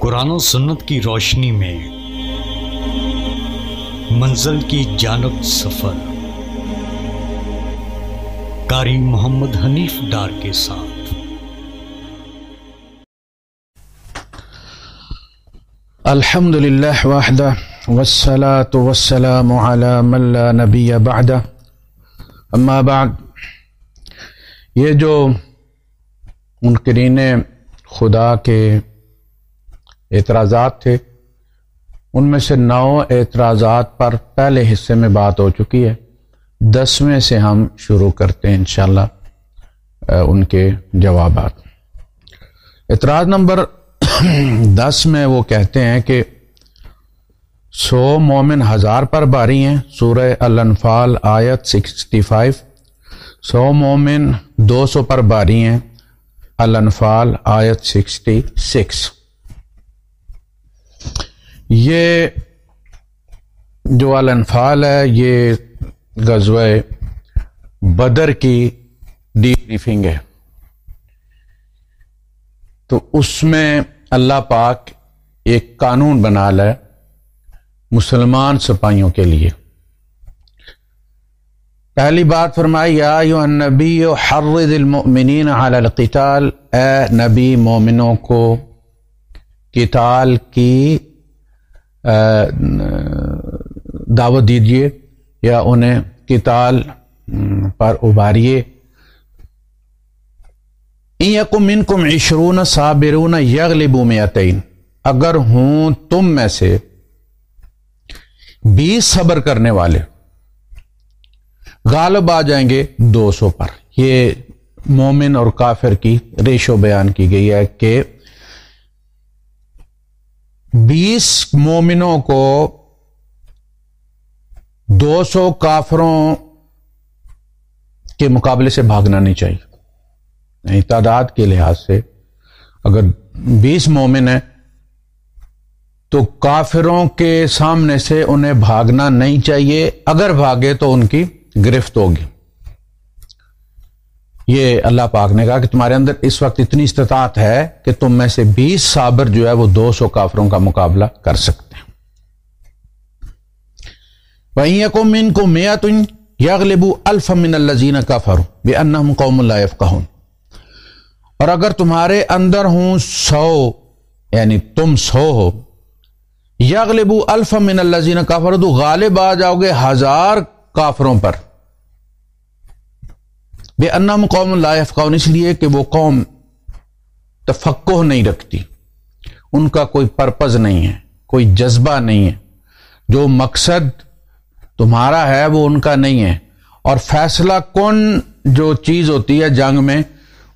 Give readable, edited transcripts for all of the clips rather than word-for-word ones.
قرآن و سنت کی روشنی میں منزل کی جانب سفر، قاری محمد حنیف ڈار کے ساتھ۔ الحمد للہ وحدہ والصلاة والسلام علی من لا نبی بعدہ، اما بعد۔ یہ جو منکرین خدا کے اعتراضات تھے، ان میں سے 9 اعتراضات پر پہلے حصے میں بات ہو چکی ہے۔ 10ویں سے ہم شروع کرتے ہیں انشاءاللہ ان کے جوابات۔ اعتراض نمبر 10 میں وہ کہتے ہیں کہ 100 مومن 1000 پر باری ہیں، سورہ الانفال آیت 65۔ 100 مومن 200 پر باری ہیں، الانفال آیت 66۔ یہ جو الانفال ہے یہ غزوہ بدر کی ڈی بریفنگ ہے، تو اس میں اللہ پاک ایک قانون بنا لائے مسلمان سپاہیوں کے لیے۔ پہلی بات فرمائی، یا ایھا النبی حرض المؤمنین علی القتال، اے نبی مومنوں کو قتال کی دعوت دیجیے یا انہیں قتال پر ابھاریے۔ ان یکن منکم 20 صابرون یغلبوا 200، اگر ہوں تم میں سے 20 صبر کرنے والے غالب آ جائیں گے 200 پر۔ یہ مومن اور کافر کی ریشو بیان کی گئی ہے کہ 20 مومنوں کو 200 کافروں کے مقابلے سے بھاگنا نہیں چاہیے۔ یعنی تعداد کے لحاظ سے اگر 20 مومن ہیں تو کافروں کے سامنے سے انہیں بھاگنا نہیں چاہیے، اگر بھاگے تو ان کی گرفت ہوگی۔ یہ اللہ پاک نے کہا کہ تمہارے اندر اس وقت اتنی استطاعت ہے کہ تم میں سے 20 صابر جو ہے وہ 200 کافروں کا مقابلہ کر سکتے ہیں۔ وَإِن يَكُن مِّنكُم مِّائَةٌ يَغْلِبُوا أَلْفًا مِّنَ الَّذِينَ كَفَرُوا بِأَنَّهُمْ قَوْمٌ لَّا يَفْقَهُونَ، اور اگر تمہارے اندر ہوں 100، یعنی تم 100 ہو، يَغْلِبُوا أَلْفًا مِّنَ الَّذِينَ كَفَرُوا، تو غالب آ جاؤ گے 1000 کافروں پر۔ بِأَنَّهُمْ قَوْمٌ لَّا يَفْقَهُونَ، اس لیے کہ وہ قوم تفقہ نہیں رکھتی، ان کا کوئی پرپز نہیں ہے، کوئی جذبہ نہیں ہے، جو مقصد تمہارا ہے وہ ان کا نہیں ہے۔ اور فیصلہ کن جو چیز ہوتی ہے جنگ میں،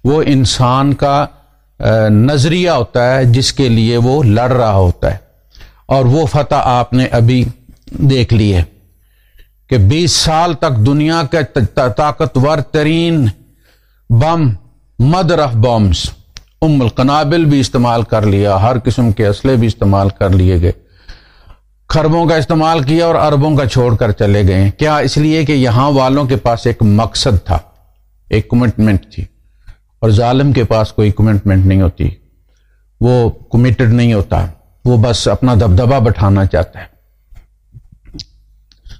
وہ انسان کا نظریہ ہوتا ہے جس کے لیے وہ لڑ رہا ہوتا ہے، اور وہ فتح آپ نے ابھی دیکھ لی ہے کہ 20 سال تک دنیا کے طاقتور ترین بم، مدرف بمز، القنابل بھی استعمال کر لیا، ہر قسم کے اسلحے بھی استعمال کر لیے گئے، خربوں کا استعمال کیا اور اربوں کا چھوڑ کر چلے گئے۔ کیا؟ اس لیے کہ یہاں والوں کے پاس ایک مقصد تھا، ایک کمٹمنٹ تھی، اور ظالم کے پاس کوئی کمٹمنٹ نہیں ہوتی، وہ کمیٹڈ نہیں ہوتا، وہ بس اپنا دبدبہ بٹھانا چاہتا ہے۔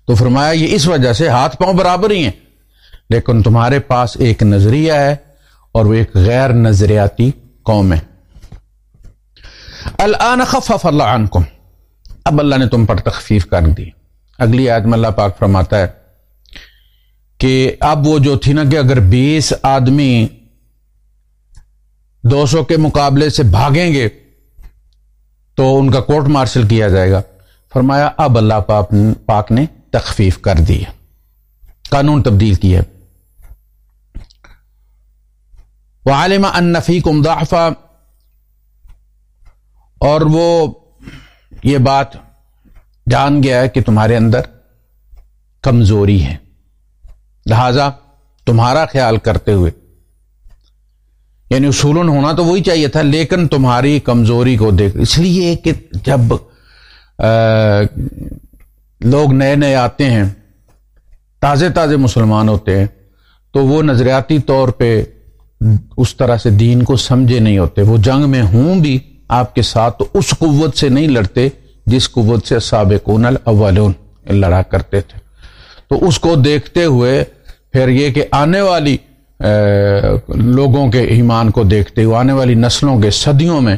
تو فرمایا یہ اس وجہ سے ہاتھ پاؤں برابر ہی ہیں، لیکن تمہارے پاس ایک نظریہ ہے اور وہ ایک غیر نظریاتی قوم ہے۔ الآن خفف اللہ عنکم، اب اللہ نے تم پر تخفیف کر دی۔ اگلی آیت میں اللہ پاک فرماتا ہے کہ اب وہ جو تھی نا کہ اگر 20 آدمی 200 کے مقابلے سے بھاگیں گے تو ان کا کورٹ مارشل کیا جائے گا۔ فرمایا اب اللہ پاک نے تخفیف کر دی، قانون تبدیل کیا۔ وَعَلِمَ أَنَّ فِيكُمْ ضَعْفًا، اور وہ یہ بات جان گیا ہے کہ تمہارے اندر کمزوری ہے، لہذا تمہارا خیال کرتے ہوئے، یعنی اصولاً ہونا تو وہی چاہیے تھا لیکن تمہاری کمزوری کو دیکھ، اس لیے کہ جب لوگ نئے نئے آتے ہیں، تازے مسلمان ہوتے ہیں، تو وہ نظریاتی طور پہ اس طرح سے دین کو سمجھے نہیں ہوتے، وہ جنگ میں ہوں بھی آپ کے ساتھ تو اس قوت سے نہیں لڑتے جس قوت سے سابقون الاولون لڑا کرتے تھے. تو اس کو دیکھتے ہوئے پھر یہ کہ آنے والی لوگوں کے ایمان کو دیکھتے ہوئے، آنے والی نسلوں کے صدیوں میں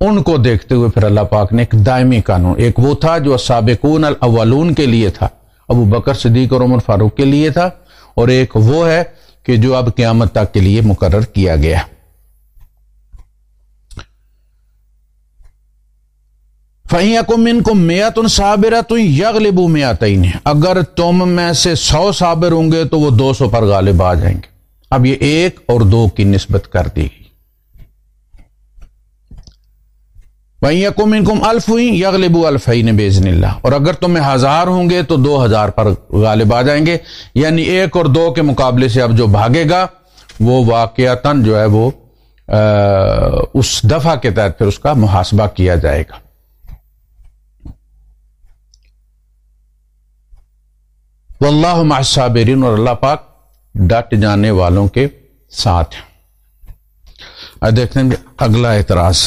ان کو دیکھتے ہوئے پھر اللہ پاک نے ایک دائمی قانون، ایک وہ تھا جو سابقون الاولون کے لیے تھا، ابو بکر صدیق اور عمر فاروق کے لیے تھا، اور ایک وہ ہے کہ جو اب قیامت تک کے لیے مقرر کیا گیا. فَإِن يَكُن مِّنكُم مِّائَةٌ صَابِرَةٌ يَغْلِبُوا مِائَتَيْنِ، اگر تم میں سے 100 صابر ہوں گے تو وہ 200 پر غالب آ جائیں گے. اب یہ 1 اور 2 کی نسبت کر دی گئی. وَإِن يَكُن مِّنكُمْ أَلْفٌ يَغْلِبُوا أَلْفَيْنِ بِإِذْنِ اللَّهِ، اور اگر تم میں 1000 ہوں گے تو 2000 پر غالب آ جائیں گے. یعنی 1 اور 2 کے مقابلے سے اب جو بھاگے گا وہ واقعتاً جو ہے وہ اس دفعہ کے تحت پھر اس کا محاسبہ کیا جائے گا. واللہ مع الصابرین، اور اللہ پاک ڈٹ جانے والوں کے ساتھ ہیں. اب دیکھتے ہیں اگلا اعتراض.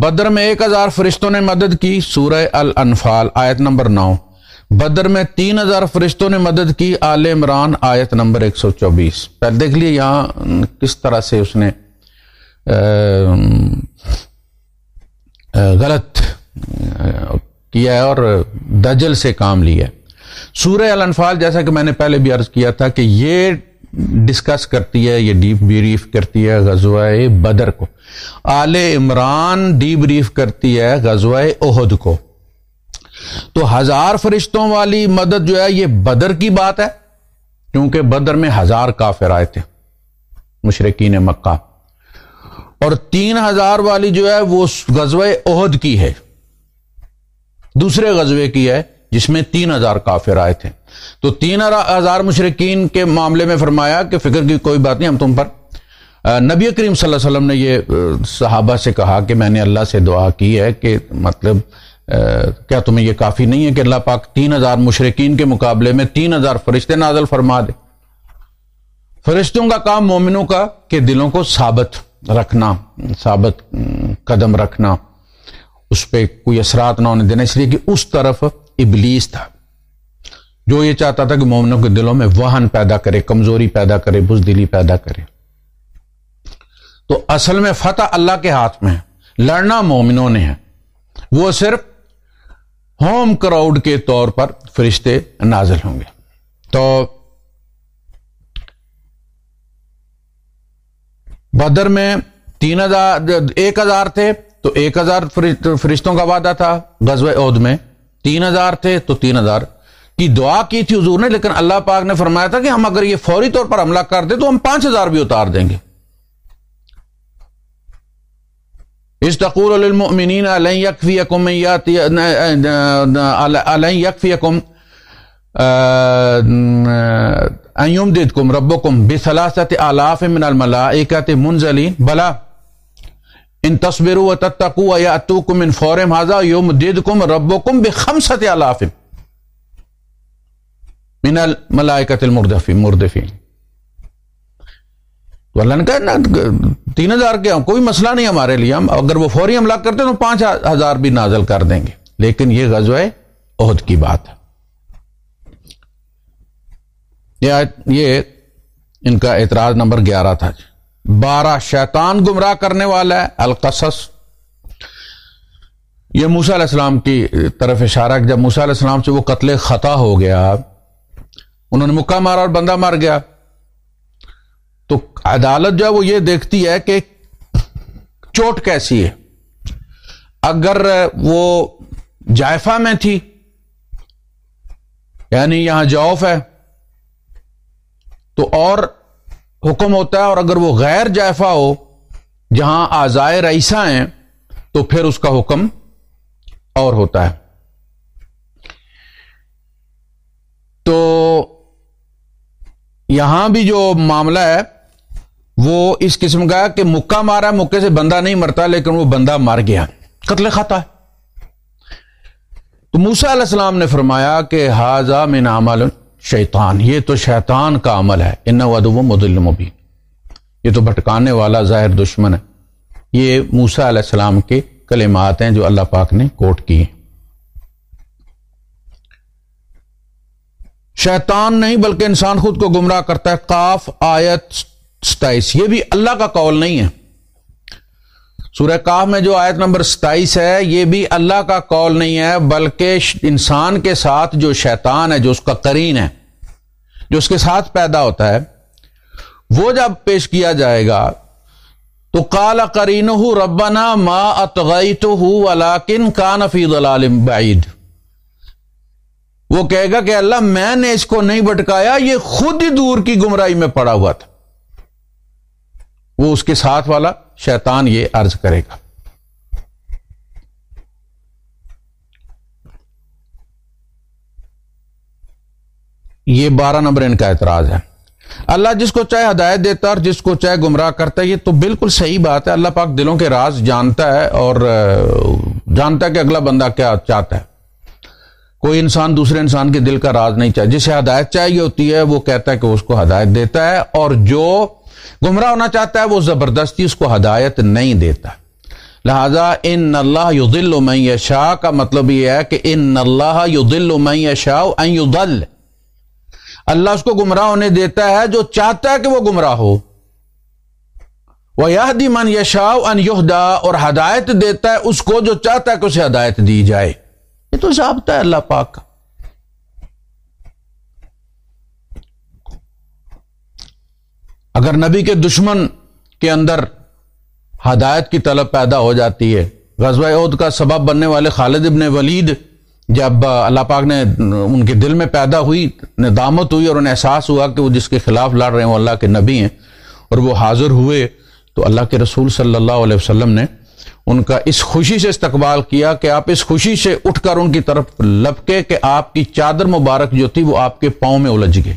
بدر میں 1000 فرشتوں نے مدد کی. سورہ الانفال آیت نمبر 9. بدر میں 3000 فرشتوں نے مدد کی. آل عمران آیت نمبر 124. پہلے دیکھ لیے یہاں کس طرح سے اس نے غلط کیا ہے اور دجل سے کام لیا ہے. سورہ الانفال جیسا کہ میں نے پہلے بھی عرض کیا تھا کہ یہ ڈسکس کرتی ہے، یہ ڈیپ بریف کرتی ہے غزوہ بدر کو. آل عمران ڈی بریف کرتی ہے غزوہ احد کو. تو 1000 فرشتوں والی مدد جو ہے یہ بدر کی بات ہے، کیونکہ بدر میں 1000 کافر آئے تھے مشرکین مکہ، اور 3000 والی جو ہے وہ غزوہ احد کی ہے، دوسرے غزوے کی ہے جس میں 3000 کافر آئے تھے. تو 3000 مشرکین کے معاملے میں فرمایا کہ فکر کی کوئی بات نہیں، ہم تم پر. نبی کریم صلی اللہ علیہ وسلم نے یہ صحابہ سے کہا کہ میں نے اللہ سے دعا کی ہے کہ مطلب کیا تمہیں یہ کافی نہیں ہے کہ اللہ پاک 3000 مشرکین کے مقابلے میں 3000 فرشتے نازل فرما دے. فرشتوں کا کام مومنوں کا کہ دلوں کو ثابت رکھنا، ثابت قدم رکھنا، اس پہ کوئی اثرات نہ ہونے دینا، اس لیے کہ اس طرف ابلیس تھا جو یہ چاہتا تھا کہ مومنوں کے دلوں میں وہن پیدا کرے، کمزوری پیدا کرے، بزدلی پیدا کرے. تو اصل میں فتح اللہ کے ہاتھ میں ہے، لڑنا مومنوں نے ہے. وہ صرف ہوم کراؤڈ کے طور پر فرشتے نازل ہوں گے. تو بدر میں 1000 تھے تو 1000 فرشتوں کا وعدہ تھا. غزوہ احد میں 3000 تھے تو 3000 کی دعا کی تھی حضور نے، لیکن اللہ پاک نے فرمایا تھا کہ ہم اگر یہ فوری طور پر حملہ کر دیں تو ہم 5000 بھی اتار دیں گے. اذ تقول للمؤمنین لن یکفیکم ان یمددکم ربکم بثلاثۃ آلاف من الملائکۃ منزلین بلا ان تصبروا وتتقوا ویأتوکم من فورہم ھذا یمددکم ربکم بخمسۃ آلاف من الملائکۃ المردفین. تو اللہ نے کہا 3000 کے کوئی مسئلہ نہیں ہمارے لیے، ہم اگر وہ فوری حملہ کرتے تو 5000 بھی نازل کر دیں گے. لیکن یہ غزوہ احد کی بات ہے. یہ ان کا اعتراض نمبر 11 تھا. 12 شیطان گمراہ کرنے والا ہے. القصص یہ موسیٰ علیہ السلام کی طرف اشارہ کہ جب موسیٰ علیہ السلام سے وہ قتل خطا ہو گیا، انہوں نے مکہ مارا اور بندہ مر گیا، تو عدالت جو ہے وہ یہ دیکھتی ہے کہ چوٹ کیسی ہے. اگر وہ جائفہ میں تھی، یعنی یہاں جوف ہے، تو اور حکم ہوتا ہے، اور اگر وہ غیر جائفہ ہو جہاں اعضائے رئیسہ ہیں تو پھر اس کا حکم اور ہوتا ہے. تو یہاں بھی جو معاملہ ہے وہ اس قسم کا ہے کہ مکہ مارا، مکے سے بندہ نہیں مرتا لیکن وہ بندہ مر گیا، قتل خطا ہے. تو موسیٰ علیہ السلام نے فرمایا کہ ھذا من عمل شیطان، یہ تو شیطان کا عمل ہے، انہ عدو مضل مبین، یہ تو بھٹکانے والا ظاہر دشمن ہے۔ یہ موسیٰ علیہ السلام کے کلمات ہیں جو اللہ پاک نے کوٹ کیے۔ شیطان نہیں بلکہ انسان خود کو گمراہ کرتا ہے۔ قاف آیت 27، یہ بھی اللہ کا قول نہیں ہے۔ سورہ کاف میں جو آیت نمبر 27 ہے یہ بھی اللہ کا قول نہیں ہے، بلکہ انسان کے ساتھ جو شیطان ہے، جو اس کا قرین ہے، جو اس کے ساتھ پیدا ہوتا ہے، وہ جب پیش کیا جائے گا تو قال قرینہ ربنا ما اطغیتہ ولکن کان فی ضلال بعید، وہ کہے گا کہ اللہ میں نے اس کو نہیں بھٹکایا، یہ خود ہی دور کی گمراہی میں پڑا ہوا تھا۔ وہ اس کے ساتھ والا شیطان یہ عرض کرے گا۔ یہ 12 نمبر ان کا اعتراض ہے۔ اللہ جس کو چاہے ہدایت دیتا ہے اور جس کو چاہے گمراہ کرتا ہے، یہ تو بالکل صحیح بات ہے۔ اللہ پاک دلوں کے راز جانتا ہے اور جانتا ہے کہ اگلا بندہ کیا چاہتا ہے۔ کوئی انسان دوسرے انسان کے دل کا راز نہیں چاہے، جسے ہدایت چاہیے ہوتی ہے وہ کہتا ہے کہ اس کو ہدایت دیتا ہے، اور جو گمراہ ہونا چاہتا ہے وہ زبردستی اس کو ہدایت نہیں دیتا۔ لہذا ان اللہ یضل من یشاء کا مطلب یہ ہے کہ ان اللہ یضل من یشاء ان یضل، اللہ اس کو گمراہ ہونے دیتا ہے جو چاہتا ہے کہ وہ گمراہ ہو، وَيَهْدِي مَنْ يَشَاءُ أَنْ يُهْدَى، اور ہدایت دیتا ہے اس کو جو چاہتا ہے کہ اسے ہدایت دی جائے۔ یہ تو ضابطہ ہے اللہ پاک کا۔ اگر نبی کے دشمن کے اندر ہدایت کی طلب پیدا ہو جاتی ہے، غزوہ احد کا سبب بننے والے خالد ابن ولید جب اللہ پاک نے ان کے دل میں پیدا ہوئی، ندامت ہوئی اور انہیں احساس ہوا کہ وہ جس کے خلاف لڑ رہے ہیں وہ اللہ کے نبی ہیں، اور وہ حاضر ہوئے، تو اللہ کے رسول صلی اللہ علیہ وسلم نے ان کا اس خوشی سے استقبال کیا کہ آپ اس خوشی سے اٹھ کر ان کی طرف لپکے کہ آپ کی چادر مبارک جو تھی وہ آپ کے پاؤں میں الجھ گئے،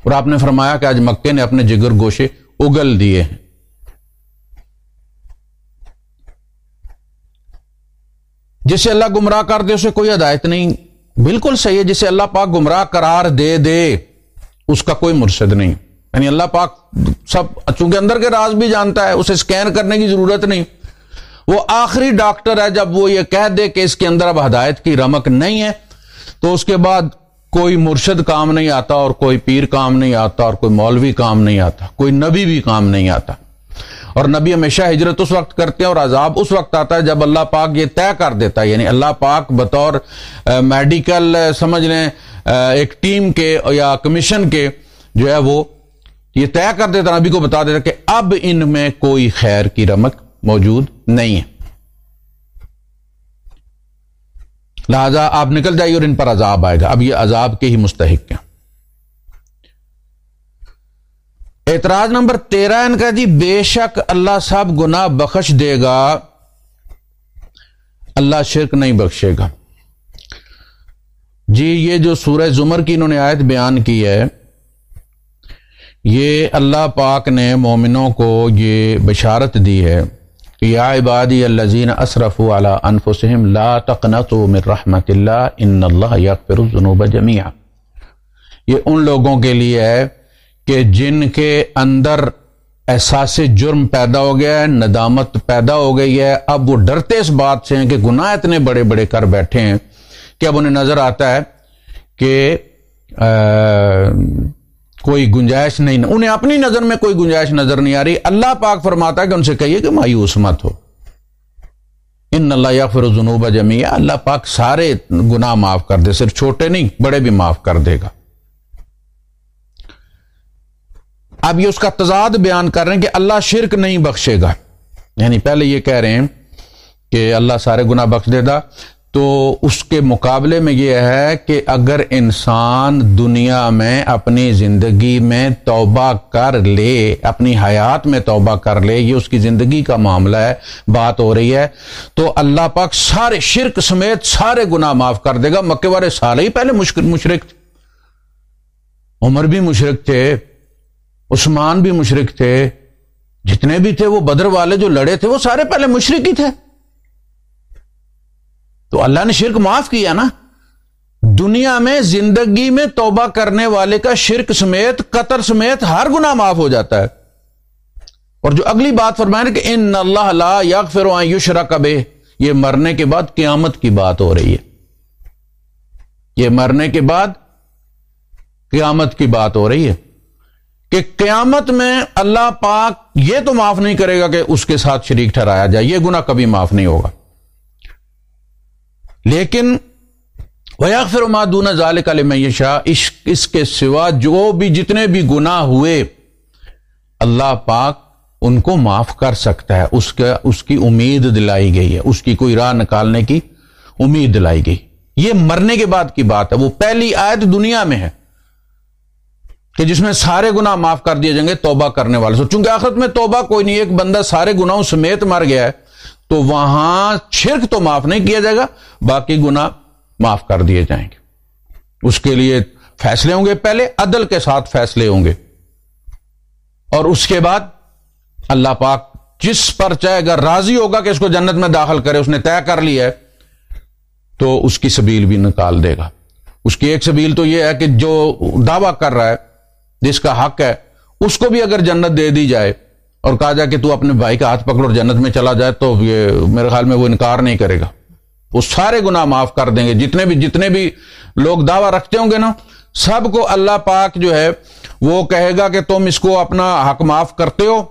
اور آپ نے فرمایا کہ آج مکے نے اپنے جگر گوشے اگل دیے ہیں۔ جسے اللہ گمراہ کر دے اسے کوئی ہدایت نہیں، بالکل صحیح ہے۔ جسے اللہ پاک گمراہ قرار دے اس کا کوئی مرشد نہیں، یعنی اللہ پاک سب چونکہ اندر کے راز بھی جانتا ہے، اسے سکین کرنے کی ضرورت نہیں۔ وہ آخری ڈاکٹر ہے، جب وہ یہ کہہ دے کہ اس کے اندر اب ہدایت کی رمق نہیں ہے تو اس کے بعد کوئی مرشد کام نہیں آتا، اور کوئی پیر کام نہیں آتا، اور کوئی مولوی کام نہیں آتا، کوئی نبی بھی کام نہیں آتا۔ اور نبی ہمیشہ ہجرت اس وقت کرتے ہیں اور عذاب اس وقت آتا ہے جب اللہ پاک یہ طے کر دیتا ہے، یعنی اللہ پاک بطور میڈیکل سمجھ لیں ایک ٹیم کے یا کمیشن کے جو ہے وہ یہ طے کر دیتا، نبی کو بتا دیتا کہ اب ان میں کوئی خیر کی رمق موجود نہیں ہے، لہذا آپ نکل جائیے اور ان پر عذاب آئے گا، اب یہ عذاب کے ہی مستحق ہیں۔ اعتراض نمبر 13 ان کا جی، بے شک اللہ صاحب گناہ بخش دے گا، اللہ شرک نہیں بخشے گا۔ جی یہ جو سورہ زمر کی انہوں نے آیت بیان کی ہے، یہ اللہ پاک نے مومنوں کو یہ بشارت دی ہے کہ یا عبادی الذین اسرفوا علی انفسہم لا تقنطوا من رحمت اللہ ان اللہ یغفر الذنوب جميعا، یہ ان لوگوں کے لیے ہے کہ جن کے اندر احساس جرم پیدا ہو گیا ہے، ندامت پیدا ہو گئی ہے، اب وہ ڈرتے اس بات سے ہیں کہ گناہ اتنے بڑے بڑے کر بیٹھے ہیں کہ اب انہیں نظر آتا ہے کہ کوئی گنجائش نہیں، انہیں اپنی نظر میں کوئی گنجائش نظر نہیں آ رہی۔ اللہ پاک فرماتا ہے کہ ان سے کہیے کہ مایوس مت ہو، ان اللہ یغفر الذنوب جميعا، اللہ پاک سارے گناہ معاف کر دے، صرف چھوٹے نہیں بڑے بھی معاف کر دے گا۔ اب یہ اس کا تضاد بیان کر رہے ہیں کہ اللہ شرک نہیں بخشے گا، یعنی پہلے یہ کہہ رہے ہیں کہ اللہ سارے گناہ بخش دے گا، تو اس کے مقابلے میں یہ ہے کہ اگر انسان دنیا میں اپنی زندگی میں توبہ کر لے، اپنی حیات میں توبہ کر لے، یہ اس کی زندگی کا معاملہ ہے، بات ہو رہی ہے، تو اللہ پاک سارے شرک سمیت سارے گناہ معاف کر دے گا۔ مکے والے سارے ہی پہلے مشرک تھے، عمر بھی مشرک تھے، عثمان بھی مشرک تھے، جتنے بھی تھے وہ بدر والے جو لڑے تھے وہ سارے پہلے مشرک ہی تھے، تو اللہ نے شرک معاف کیا نا۔ دنیا میں زندگی میں توبہ کرنے والے کا شرک سمیت قتل سمیت ہر گناہ معاف ہو جاتا ہے. اور جو اگلی بات فرمائے نا کہ ان اللہ لا یغفر ان یشرک بہ، یہ مرنے کے بعد قیامت کی بات ہو رہی ہے. یہ مرنے کے بعد قیامت کی بات ہو رہی ہے کہ قیامت میں اللہ پاک یہ تو معاف نہیں کرے گا کہ اس کے ساتھ شریک ٹھہرایا جائے، یہ گناہ کبھی معاف نہیں ہوگا. لیکن وَيَغْفِرُ مَا دُونَ ذَلِكَ لِمَن يَشَاءُ، اس کے سوا جو بھی جتنے بھی گناہ ہوئے اللہ پاک ان کو معاف کر سکتا ہے. اس کی امید دلائی گئی ہے، اس کی کوئی راہ نکالنے کی امید دلائی گئی. یہ مرنے کے بعد کی بات ہے. وہ پہلی آیت دنیا میں ہے کہ جس میں سارے گناہ معاف کر دیے جائیں گے توبہ کرنے والے سے. چونکہ آخرت میں توبہ کوئی نہیں، ایک بندہ سارے گناہوں سمیت مر گیا ہے تو وہاں شرک تو معاف نہیں کیا جائے گا، باقی گناہ معاف کر دیے جائیں گے. اس کے لیے فیصلے ہوں گے، پہلے عدل کے ساتھ فیصلے ہوں گے، اور اس کے بعد اللہ پاک جس پر چاہے اگر راضی ہوگا کہ اس کو جنت میں داخل کرے، اس نے طے کر لیا ہے، تو اس کی سبیل بھی نکال دے گا. اس کی ایک سبیل تو یہ ہے کہ جو دعویٰ کر رہا ہے، جس کا حق ہے، اس کو بھی اگر جنت دے دی جائے اور کہا جائے کہ تو اپنے بھائی کا ہاتھ پکڑ اور جنت میں چلا جائے، تو یہ میرے خیال میں وہ انکار نہیں کرے گا. وہ سارے گناہ معاف کر دیں گے. جتنے بھی لوگ دعویٰ رکھتے ہوں گے نا، سب کو اللہ پاک جو ہے وہ کہے گا کہ تم اس کو اپنا حق معاف کرتے ہو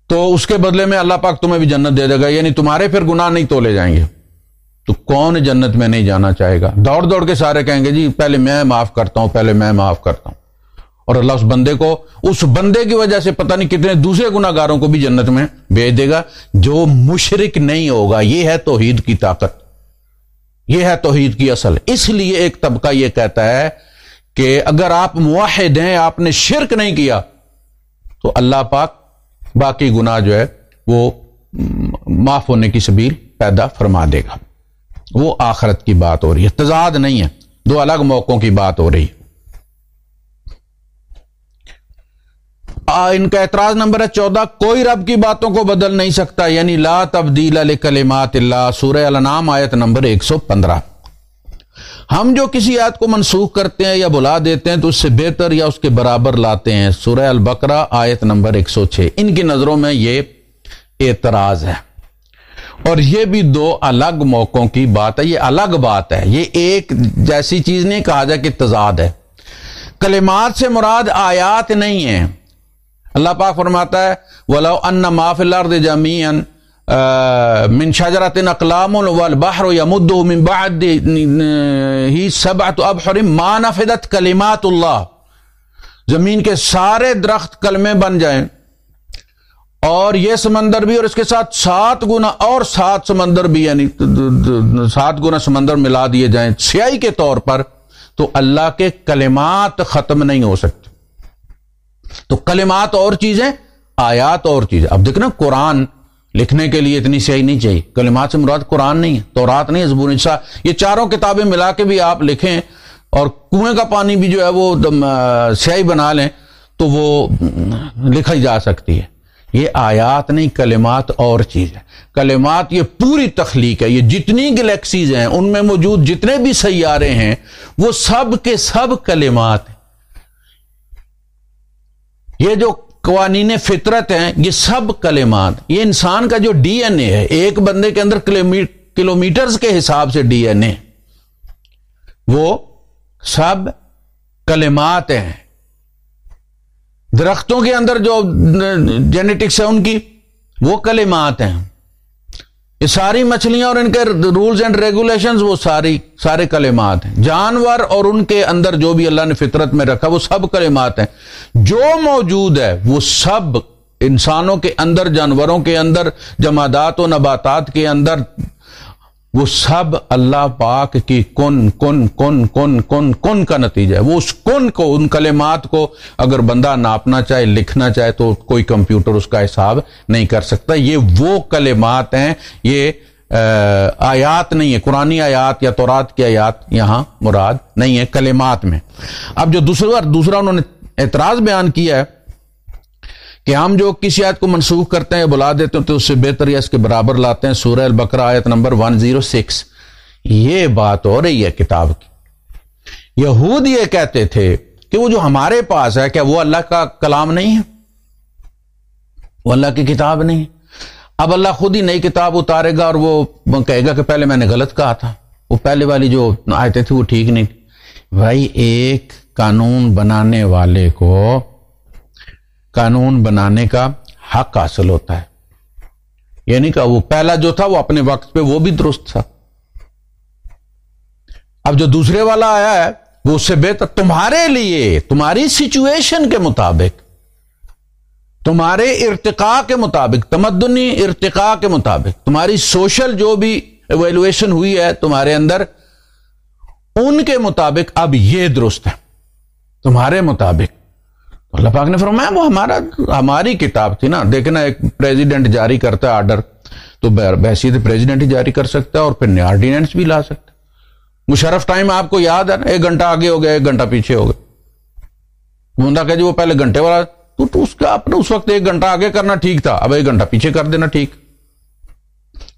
تو اس کے بدلے میں اللہ پاک تمہیں بھی جنت دے دے گا، یعنی تمہارے پھر گناہ نہیں تولے جائیں گے. تو کون جنت میں نہیں جانا چاہے گا؟ دوڑ دوڑ کے سارے کہیں گے جی پہلے میں معاف کرتا ہوں، پہلے میں معاف کرتا ہوں. اور اللہ اس بندے کی وجہ سے پتہ نہیں کتنے دوسرے گناہ گاروں کو بھی جنت میں بھیج دے گا جو مشرک نہیں ہوگا. یہ ہے توحید کی طاقت، یہ ہے توحید کی اصل. اس لیے ایک طبقہ یہ کہتا ہے کہ اگر آپ موحد ہیں، آپ نے شرک نہیں کیا، تو اللہ پاک باقی گناہ جو ہے وہ معاف ہونے کی سبیل پیدا فرما دے گا. وہ آخرت کی بات ہو رہی ہے، تضاد نہیں ہے، دو الگ موقعوں کی بات ہو رہی ہے. ان کا اعتراض نمبر ہے 14، کوئی رب کی باتوں کو بدل نہیں سکتا، یعنی لا تبدیل لکلمات اللہ، سورہ الانعام آیت نمبر 115. ہم جو کسی آیت کو منسوخ کرتے ہیں یا بلا دیتے ہیں تو اس سے بہتر یا اس کے برابر لاتے ہیں، سورہ البقرہ آیت نمبر 106. ان کی نظروں میں یہ اعتراض ہے، اور یہ بھی دو الگ موقعوں کی بات ہے. یہ الگ بات ہے، یہ ایک جیسی چیز نہیں کہا جائے کہ تضاد ہے. کلمات سے مراد آیات نہیں ہیں. اللہ پاک فرماتا ہے وَلَوْ أَنَّ مَا فِي الْأَرْضِ جَمِيعًا مِّن شَجَرَةٍ أَقْلَامٌ وَالْبَحْرُ يَمُدُّهُ مِن بَعْدِهِ سَبْعَةُ أَبْحُرٍ مَا نَفِدَتْ كَلِمَاتُ اللَّهِ، زمین کے سارے درخت کلمے بن جائیں اور یہ سمندر بھی، اور اس کے ساتھ 7 گنا اور 7 سمندر بھی، یعنی 7 گنا سمندر ملا دیے جائیں سیاہی کے طور پر، تو اللہ کے کلمات ختم نہیں ہو سکتے. تو کلمات اور چیزیں، آیات اور چیزیں. اب دیکھنا قرآن لکھنے کے لیے اتنی سیاہی نہیں چاہیے. کلمات سے مراد قرآن نہیں ہے، تورات نہیں ہے، زبور نہیں. یہ چاروں کتابیں ملا کے بھی آپ لکھیں اور کنویں کا پانی بھی جو ہے وہ سیاہی بنا لیں تو وہ لکھی جا سکتی ہے. یہ آیات نہیں، کلمات اور چیز ہے. کلمات یہ پوری تخلیق ہے. یہ جتنی گلیکسیز ہیں ان میں موجود جتنے بھی سیارے ہیں وہ سب کے سب کلمات ہیں. یہ جو قوانین فطرت ہیں یہ سب کلمات. یہ انسان کا جو ڈی این اے ہے، ایک بندے کے اندر کلومیٹرز کے حساب سے ڈی این اے، وہ سب کلمات ہیں. درختوں کے اندر جو جینیٹکس ہے ان کی، وہ کلمات ہیں. یہ ساری مچھلیاں اور ان کے رولز اینڈ ریگولیشنز وہ سارے کلمات ہیں. جانور اور ان کے اندر جو بھی اللہ نے فطرت میں رکھا وہ سب کلمات ہیں. جو موجود ہے وہ سب انسانوں کے اندر، جانوروں کے اندر، جمادات و نباتات کے اندر، وہ سب اللہ پاک کی کن کا نتیجہ ہے. وہ اس کن کو، ان کلمات کو اگر بندہ ناپنا چاہے، لکھنا چاہے تو کوئی کمپیوٹر اس کا حساب نہیں کر سکتا. یہ وہ کلمات ہیں، یہ آیات نہیں ہے. قرآنی آیات یا تورات کی آیات یہاں مراد نہیں ہے کلمات میں. اب جو دوسرا انہوں نے اعتراض بیان کیا ہے کہ ہم جو کسی آیت کو منسوخ کرتے ہیں یا بلا دیتے ہیں تو اس سے بہتر یا اس کے برابر لاتے ہیں، سورہ البقرہ آیت نمبر 106. یہ بات ہو رہی ہے کتاب کی. یہود یہ کہتے تھے کہ وہ جو ہمارے پاس ہے کیا وہ اللہ کا کلام نہیں ہے, وہ اللہ کی کتاب نہیں ہے. اب اللہ خود ہی نئی کتاب اتارے گا اور وہ کہے گا کہ پہلے میں نے غلط کہا تھا, وہ پہلے والی جو آیتیں تھی وہ ٹھیک نہیں تھی. بھائی ایک قانون بنانے والے کو قانون بنانے کا حق حاصل ہوتا ہے, یہ نہیں کہ وہ پہلا جو تھا وہ اپنے وقت پہ وہ بھی درست تھا, اب جو دوسرے والا آیا ہے وہ اس سے بہتر تمہارے لیے, تمہاری سچویشن کے مطابق, تمہارے ارتقاء کے مطابق, تمدنی ارتقاء کے مطابق, تمہاری سوشل جو بھی ایویلویشن ہوئی ہے تمہارے اندر, ان کے مطابق اب یہ درست ہے تمہارے مطابق. اللہ پاک نے فرمایا وہ ہماری کتاب تھی نا. دیکھنا ایک پریزیڈنٹ جاری کرتا ہے آرڈر تو بحیثیت پریزیڈنٹ ہی جاری کر سکتا ہے اور پھر نیا آرڈیننس بھی لا سکتا ہے. مشرف ٹائم آپ کو یاد ہے نا, 1 گھنٹہ آگے ہو گیا 1 گھنٹہ پیچھے ہو گیا. بندہ کہ جی وہ پہلے گھنٹے والا تو اس کا اپنا اس وقت 1 گھنٹہ آگے کرنا ٹھیک تھا, اب 1 گھنٹہ پیچھے کر دینا ٹھیک.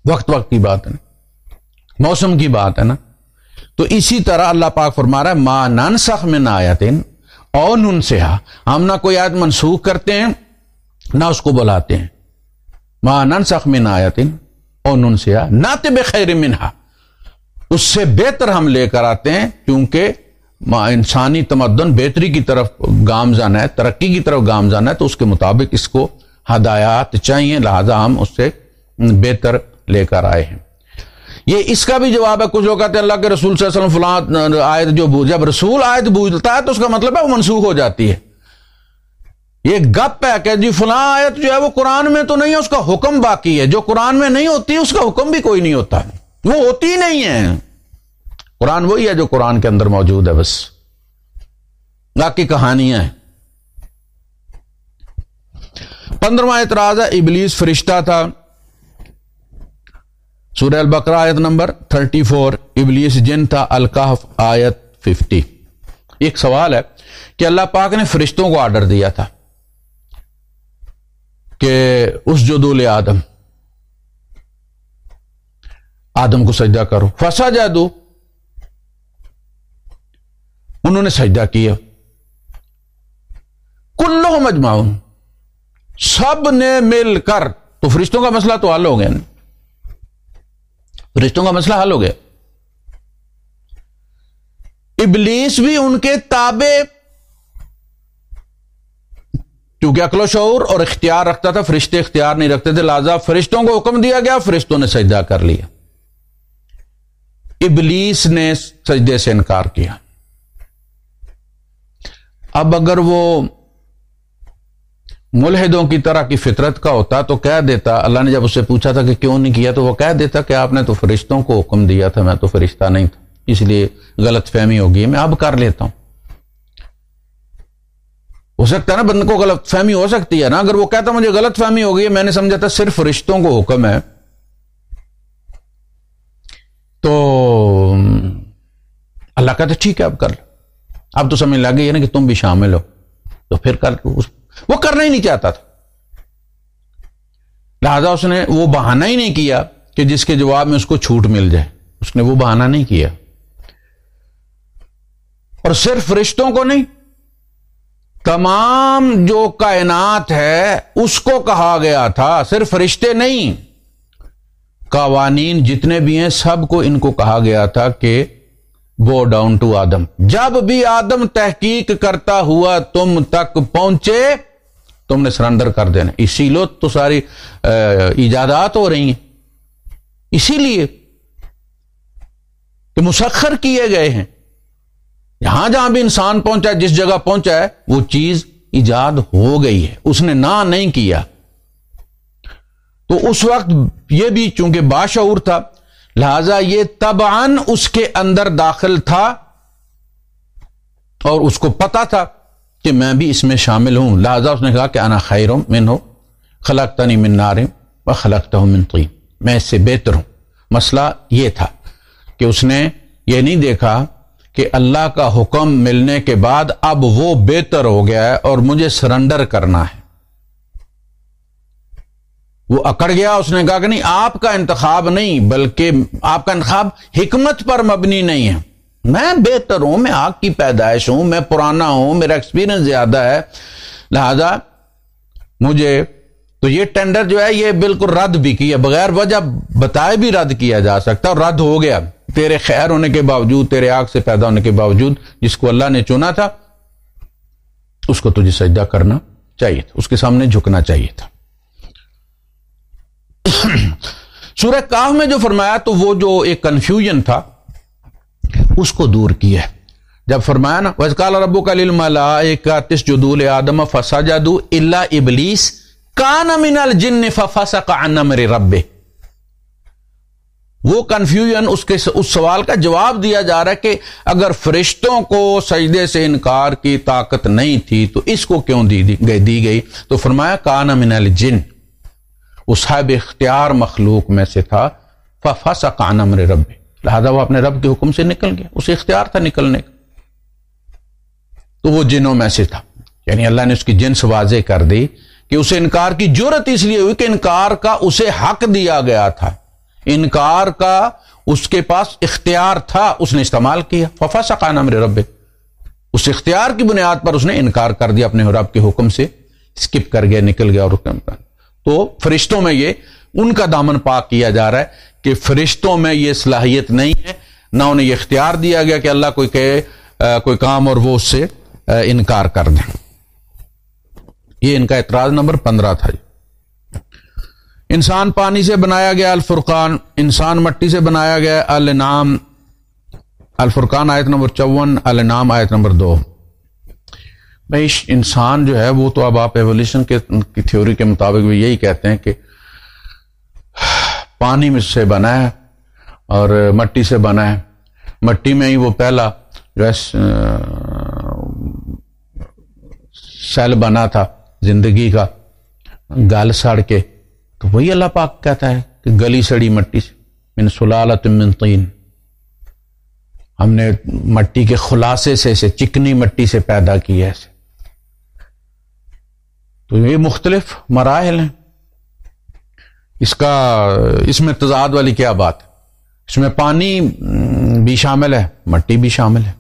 وقت کی بات ہے نا, موسم کی بات ہے نا. تو اسی طرح اللہ پاک فرما رہا ہے ما ننسخ من آیت او ننسہا, ہم نہ کوئی آیت منسوخ کرتے ہیں نہ اس کو بلاتے ہیں. ما ننسخ من آیت او ننسہا نأتی بخیر منہا, اس سے بہتر ہم لے کر آتے ہیں, کیونکہ انسانی تمدن بہتری کی طرف گامزن ہے, ترقی کی طرف گامزن ہے, تو اس کے مطابق اس کو ہدایات چاہیے, لہذا ہم اس سے بہتر لے کر آئے ہیں. یہ اس کا بھی جواب ہے. کچھ لوگ کہتے ہیں اللہ کے رسول صلی اللہ علیہ وسلم فلاں آیت جو جب رسول آیت بوجھتا ہے تو اس کا مطلب ہے وہ منسوخ ہو جاتی ہے. یہ گپ ہے کہ جی فلاں آیت جو ہے وہ قرآن میں تو نہیں ہے, اس کا حکم باقی ہے. جو قرآن میں نہیں ہوتی اس کا حکم بھی کوئی نہیں ہوتا, وہ ہوتی نہیں ہے. قرآن وہی ہے جو قرآن کے اندر موجود ہے, بس باقی کہانیاں ہیں. 15واں اعتراض ہے ابلیس فرشتہ تھا. سورہ البقرہ آیت نمبر 34, ابلیس جن تھا. الکہف آیت 50. ایک سوال ہے کہ اللہ پاک نے فرشتوں کو آرڈر دیا تھا کہ اسجدوا لآدم, آدم کو سجدہ کرو. فسجدوا, انہوں نے سجدہ کیا. کلہم اجمعون, سب نے مل کر. تو فرشتوں کا مسئلہ تو حل ہو گیا, فرشتوں کا مسئلہ حل ہو گیا. ابلیس بھی ان کے تابع, کیونکہ عقل و شعور اور اختیار رکھتا تھا, فرشتے اختیار نہیں رکھتے تھے, لہذا فرشتوں کو حکم دیا گیا, فرشتوں نے سجدہ کر لیا. ابلیس نے سجدے سے انکار کیا. اب اگر وہ ملحدوں کی طرح کی فطرت کا ہوتا تو کہہ دیتا, اللہ نے جب اس سے پوچھا تھا کہ کیوں نہیں کیا, تو وہ کہہ دیتا کہ آپ نے تو فرشتوں کو حکم دیا تھا, میں تو فرشتہ نہیں تھا, اس لیے غلط فہمی ہوگی, میں اب کر لیتا ہوں. ہو سکتا ہے نا بندے کو غلط فہمی ہو سکتی ہے نا. اگر وہ کہتا مجھے غلط فہمی ہو گئی, میں نے سمجھا تھا صرف فرشتوں کو حکم ہے, تو اللہ کہتا ٹھیک ہے اب کر لو. اب تو سمجھ لگ گئی ہے نا کہ تم بھی شامل ہو, تو پھر کر. وہ کرنا ہی نہیں چاہتا تھا, لہذا اس نے وہ بہانہ ہی نہیں کیا کہ جس کے جواب میں اس کو چھوٹ مل جائے. اس نے وہ بہانہ نہیں کیا. اور صرف فرشتوں کو نہیں, تمام جو کائنات ہے اس کو کہا گیا تھا, صرف فرشتے نہیں, قوانین جتنے بھی ہیں سب کو ان کو کہا گیا تھا کہ گو ڈاؤن ٹو آدم. جب بھی آدم تحقیق کرتا ہوا تم تک پہنچے, تم نے سرنڈر کر دینا. اسی لیے تو ساری ایجادات ہو رہی ہیں, اسی لیے کہ مسخر کیے گئے ہیں. جہاں جہاں بھی انسان پہنچا, جس جگہ پہنچا ہے, وہ چیز ایجاد ہو گئی ہے, اس نے نہ نہیں کیا. تو اس وقت یہ بھی چونکہ باشعور تھا, لہذا یہ طبعاً اس کے اندر داخل تھا اور اس کو پتا تھا کہ میں بھی اس میں شامل ہوں. لہذا اس نے کہا کہ انا خیر منہ خلقتنی من نار وخلقتہ من طین, میں اس سے بہتر ہوں. مسئلہ یہ تھا کہ اس نے یہ نہیں دیکھا کہ اللہ کا حکم ملنے کے بعد اب وہ بہتر ہو گیا ہے اور مجھے سرنڈر کرنا ہے. وہ اکڑ گیا، اس نے کہا کہ نہیں، آپ کا انتخاب نہیں، بلکہ آپ کا انتخاب حکمت پر مبنی نہیں ہے، میں بہتر ہوں، میں آگ کی پیدائش ہوں، میں پرانا ہوں، میرا ایکسپیرینس زیادہ ہے، لہذا مجھے تو یہ ٹینڈر جو ہے یہ بالکل رد بھی کیا، بغیر وجہ بتائے بھی رد کیا جا سکتا، اور رد ہو گیا تیرے خیر ہونے کے باوجود، تیرے آگ سے پیدا ہونے کے باوجود، جس کو اللہ نے چنا تھا اس کو تجھے سجدہ کرنا چاہیے تھا، اس کے سامنے جھکنا چاہیے تھا۔ سورہ کہف میں جو فرمایا تو وہ جو ایک کنفیوژن تھا اس کو دور کیا ہے، جب فرمایا نا وَإِذْ قَالَ رَبُّكَ لِلْمَلَائِكَةِ اسْجُدُوا لِآدَمَ فَسَجَدُوا إِلَّا إِبْلِيسَ كَانَ مِنَ الْجِنِّ فَفَسَقَ عَنْ أَمْرِ رَبِّهِ۔ وہ کنفیوژن اس سوال کا جواب دیا جا رہا ہے کہ اگر فرشتوں کو سجدے سے انکار کی طاقت نہیں تھی تو اس کو کیوں دی گئی؟ تو فرمایا کان من الجن، وہ صاحب اختیار مخلوق میں سے تھا، ففسق عن امر رب، لہذا وہ اپنے رب کے حکم سے نکل گیا، اسے اختیار تھا نکلنے کا، تو وہ جنوں میں سے تھا، یعنی اللہ نے اس کی جنس واضح کر دی کہ اسے انکار کی جرت اس لیے ہوئی کہ انکار کا اسے حق دیا گیا تھا، انکار کا اس کے پاس اختیار تھا، اس نے استعمال کیا، ففسق عن امر رب، اس اختیار کی بنیاد پر اس نے انکار کر دیا، اپنے رب کے حکم سے اسکپ کر گیا، نکل گیا، اور تو فرشتوں میں یہ ان کا دامن پاک کیا جا رہا ہے کہ فرشتوں میں یہ صلاحیت نہیں ہے، نہ انہیں یہ اختیار دیا گیا کہ اللہ کوئی کہے کوئی کام اور وہ اس سے انکار کر دیں۔ یہ ان کا اعتراض نمبر 15 تھا۔ انسان پانی سے بنایا گیا، الفرقان، انسان مٹی سے بنایا گیا، الانعام، الفرقان آیت نمبر 54، الانعام آیت نمبر 2۔ بھائی انسان جو ہے وہ تو اب آپ ایولیوشن کی تھیوری کے مطابق بھی یہی کہتے ہیں کہ پانی میں سے بنا ہے اور مٹی سے بنا ہے، مٹی میں ہی وہ پہلا جو ہے سیل بنا تھا زندگی کا، گل سڑ کے، تو وہی اللہ پاک کہتا ہے کہ گلی سڑی مٹی سے، من سلالۃ من طین، ہم نے مٹی کے خلاصے سے چکنی مٹی سے پیدا کی ہے۔ تو یہ مختلف مراحل ہیں، اس میں تضاد والی کیا بات ہے؟ اس میں پانی بھی شامل ہے، مٹی بھی شامل ہے،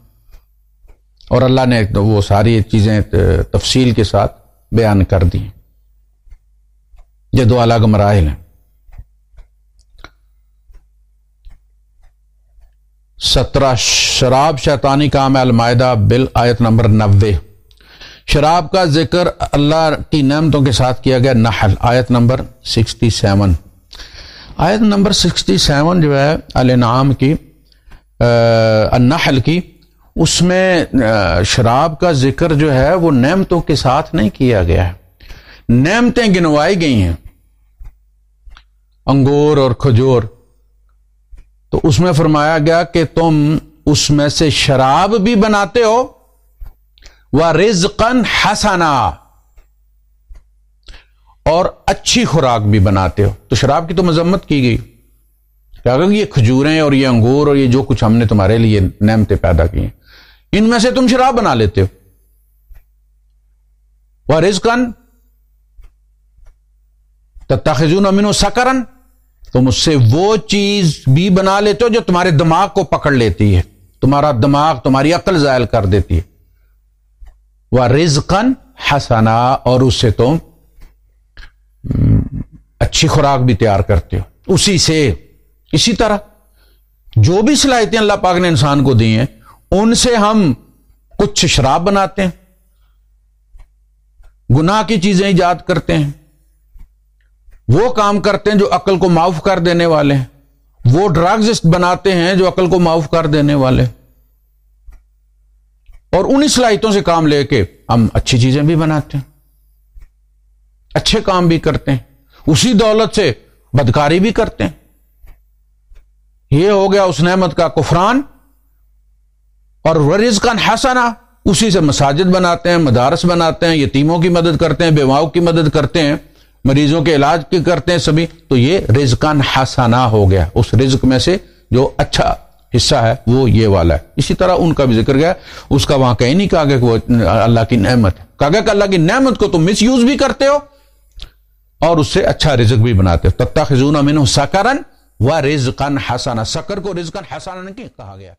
اور اللہ نے وہ ساری چیزیں تفصیل کے ساتھ بیان کر دی۔ یہ دو الگ مراحل ہیں۔ 17 شراب شیطانی کام ہے، المائدہ بل آیت نمبر 90۔ شراب کا ذکر اللہ کی نعمتوں کے ساتھ کیا گیا، نحل آیت نمبر 67۔ آیت نمبر 67 جو ہے الانعام کی، النحل کی، اس میں شراب کا ذکر جو ہے وہ نعمتوں کے ساتھ نہیں کیا گیا ہے، نعمتیں گنوائی گئی ہیں، انگور اور کھجور، تو اس میں فرمایا گیا کہ تم اس میں سے شراب بھی بناتے ہو، وَرِزْقًا حَسَنًا، اور اچھی خوراک بھی بناتے ہو۔ تو شراب کی تو مذمت کی گئی کہ اگر یہ کھجوریں اور یہ انگور اور یہ جو کچھ ہم نے تمہارے لیے نعمتیں پیدا کی ہیں، ان میں سے تم شراب بنا لیتے ہو، وَرِزْقًا تَتَّخِذُونَ مِنْهُ سَكَرًا، تم اس سے وہ چیز بھی بنا لیتے ہو جو تمہارے دماغ کو پکڑ لیتی ہے، تمہارا دماغ، تمہاری عقل زائل کر دیتی ہے، وَرِزْقًا حَسَنًا، اور اس سے تم اچھی خوراک بھی تیار کرتے ہو اسی سے۔ اسی طرح جو بھی صلاحیتیں اللہ پاک نے انسان کو دی ہیں ان سے ہم کچھ شراب بناتے ہیں، گناہ کی چیزیں ایجاد کرتے ہیں، وہ کام کرتے ہیں جو عقل کو معاف کر دینے والے ہیں، وہ ڈرگز بناتے ہیں جو عقل کو معاف کر دینے والے ہیں، اور انہی صلاحیتوں سے کام لے کے ہم اچھی چیزیں بھی بناتے ہیں، اچھے کام بھی کرتے ہیں، اسی دولت سے بدکاری بھی کرتے ہیں۔ یہ ہو گیا اس نعمت کا کفران۔ اور رزقاً حسنا، اسی سے مساجد بناتے ہیں، مدارس بناتے ہیں، یتیموں کی مدد کرتے ہیں، بیواؤں کی مدد کرتے ہیں، مریضوں کے علاج کی کرتے ہیں سبھی، تو یہ رزقاً حسنا ہو گیا، اس رزق میں سے جو اچھا حصہ ہے وہ یہ والا ہے۔ اسی طرح ان کا بھی ذکر گیا، اس کا وہاں کہیں نہیں کہا گیا کہ وہ اللہ کی نعمت ہے، کہا گیا کہ اللہ کی نعمت کو تم مس یوز بھی کرتے ہو، اور اس سے اچھا رزق بھی بناتے ہو. تتخذون منہ سکرا و رزقا حسنا. سکر کو رزقا حسنا نہیں کہا گیا.